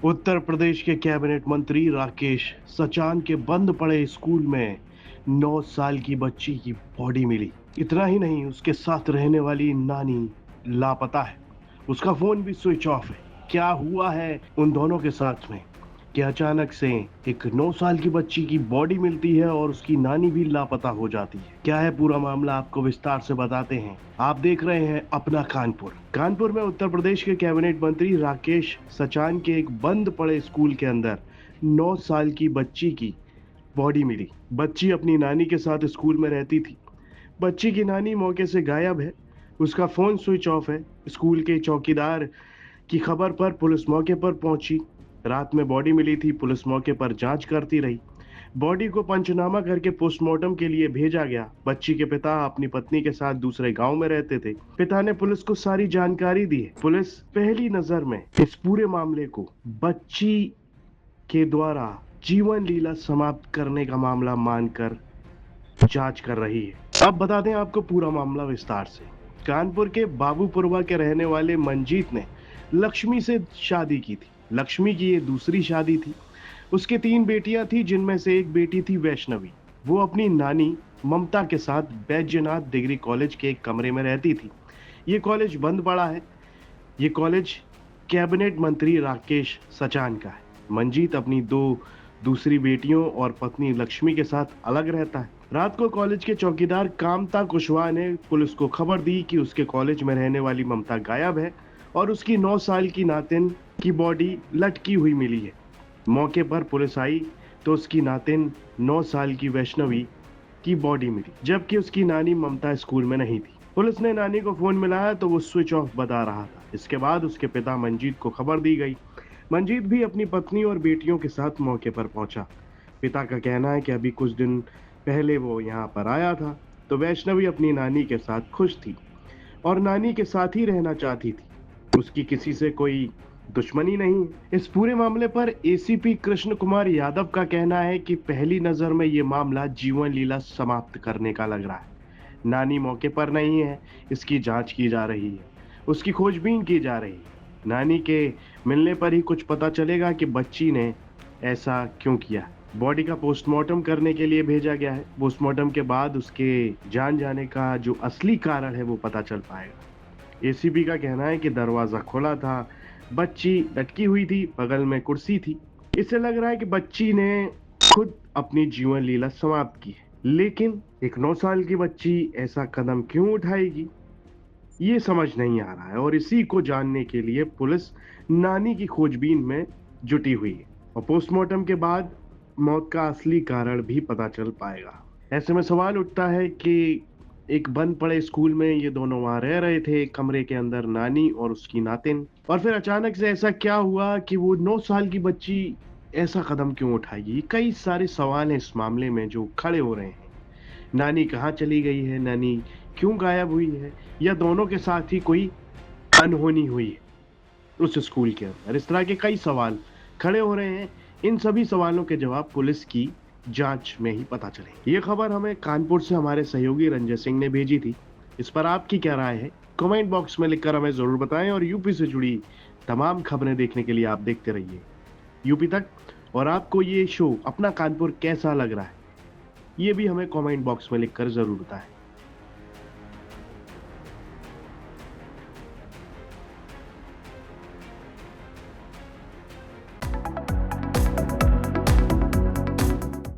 उत्तर प्रदेश के कैबिनेट मंत्री राकेश सचान के बंद पड़े स्कूल में 9 साल की बच्ची की बॉडी मिली। इतना ही नहीं, उसके साथ रहने वाली नानी लापता है। उसका फोन भी स्विच ऑफ है। क्या हुआ है उन दोनों के साथ में कि अचानक से एक 9 साल की बच्ची की बॉडी मिलती है और उसकी नानी भी लापता हो जाती है? क्या है पूरा मामला, आपको विस्तार से बताते हैं। आप देख रहे हैं अपना कानपुर में उत्तर प्रदेश के कैबिनेट मंत्री राकेश सचान के एक बंद पड़े स्कूल के अंदर 9 साल की बच्ची की बॉडी मिली। बच्ची अपनी नानी के साथ स्कूल में रहती थी। बच्ची की नानी मौके से गायब है। उसका फोन स्विच ऑफ है। स्कूल के चौकीदार की खबर पर पुलिस मौके पर पहुंची। रात में बॉडी मिली थी। पुलिस मौके पर जांच करती रही। बॉडी को पंचनामा करके पोस्टमार्टम के लिए भेजा गया। बच्ची के पिता अपनी पत्नी के साथ दूसरे गांव में रहते थे। पिता ने पुलिस को सारी जानकारी दी है। पुलिस पहली नजर में इस पूरे मामले को बच्ची के द्वारा जीवन लीला समाप्त करने का मामला मानकर जांच कर रही है। अब बता दें आपको पूरा मामला विस्तार से। कानपुर के बाबूपुरवा के रहने वाले मंजीत ने लक्ष्मी से शादी की थी। लक्ष्मी की ये दूसरी शादी थी। उसके 3 बेटियां थी, जिनमें से एक बेटी थी वैष्णवी। वो अपनी नानी ममता के साथ बैजनाथ डिग्री कॉलेज के एक कमरे में रहती थी। ये कॉलेज बंद पड़ा है। ये कॉलेज कैबिनेट मंत्री राकेश सचान का है। मंजीत अपनी 2 दूसरी बेटियों और पत्नी लक्ष्मी के साथ अलग रहता है। रात को कॉलेज के चौकीदार कामता कुशवाहा ने पुलिस को खबर दी कि उसके कॉलेज में रहने वाली ममता गायब है और उसकी 9 साल की नातिन की बॉडी लटकी हुई मिली है। मौके पर पुलिस आई तो उसकी नातिन 9 साल की वैष्णवी की बॉडी मिली, जबकि उसकी नानी ममता स्कूल में नहीं थी। पुलिस ने नानी को फोन मिलाया तो वो स्विच ऑफ बता रहा था। इसके बाद उसके पिता मंजीत को खबर दी गई। मंजीत भी अपनी पत्नी और बेटियों के साथ मौके पर पहुंचा। पिता का कहना है कि अभी कुछ दिन पहले वो यहाँ पर आया था तो वैष्णवी अपनी नानी के साथ खुश थी और नानी के साथ ही रहना चाहती थी। उसकी किसी से कोई दुश्मनी नहीं है। इस पूरे मामले पर एसीपी कृष्ण कुमार यादव का कहना है कि पहली नजर में ये मामला जीवन लीला समाप्त करने का लग रहा है। नानी मौके पर नहीं है, इसकी जांच की जा रही है, उसकी खोजबीन की जा रही है। नानी के मिलने पर ही कुछ पता चलेगा कि बच्ची ने ऐसा क्यों किया। बॉडी का पोस्टमार्टम करने के लिए भेजा गया है। पोस्टमार्टम के बाद उसके जान जाने का जो असली कारण है वो पता चल पाएगा। एसीपी का कहना है कि दरवाजा खुला था, बच्ची लटकी हुई थी, बगल में कुर्सी थी। इससे लग रहा है कि बच्ची ने खुद अपनी जीवन लीला समाप्त की है। लेकिन एक 9 साल की बच्ची ऐसा कदम क्यों उठाएगी, ये समझ नहीं आ रहा है और इसी को जानने के लिए पुलिस नानी की खोजबीन में जुटी हुई है और पोस्टमार्टम के बाद मौत का असली कारण भी पता चल पाएगा। ऐसे में सवाल उठता है कि एक बंद पड़े स्कूल में ये दोनों वहां रह रहे थे, एक कमरे के अंदर नानी और उसकी नातिन, और फिर अचानक से ऐसा क्या हुआ कि वो 9 साल की बच्ची ऐसा कदम क्यों उठाएगी। कई सारे सवाल हैं इस मामले में जो खड़े हो रहे हैं। नानी कहाँ चली गई है, नानी क्यों गायब हुई है, या दोनों के साथ ही कोई अनहोनी हुई है उस स्कूल के अंदर। इस तरह के कई सवाल खड़े हो रहे हैं। इन सभी सवालों के जवाब पुलिस की जांच में ही पता चले। ये खबर हमें कानपुर से हमारे सहयोगी रंजय सिंह ने भेजी थी। इस पर आपकी क्या राय है, कमेंट बॉक्स में लिखकर हमें जरूर बताएं और यूपी से जुड़ी तमाम खबरें देखने के लिए आप देखते रहिए यूपी तक। और आपको ये शो अपना कानपुर कैसा लग रहा है, ये भी हमें कमेंट बॉक्स में लिखकर जरूर बताएं।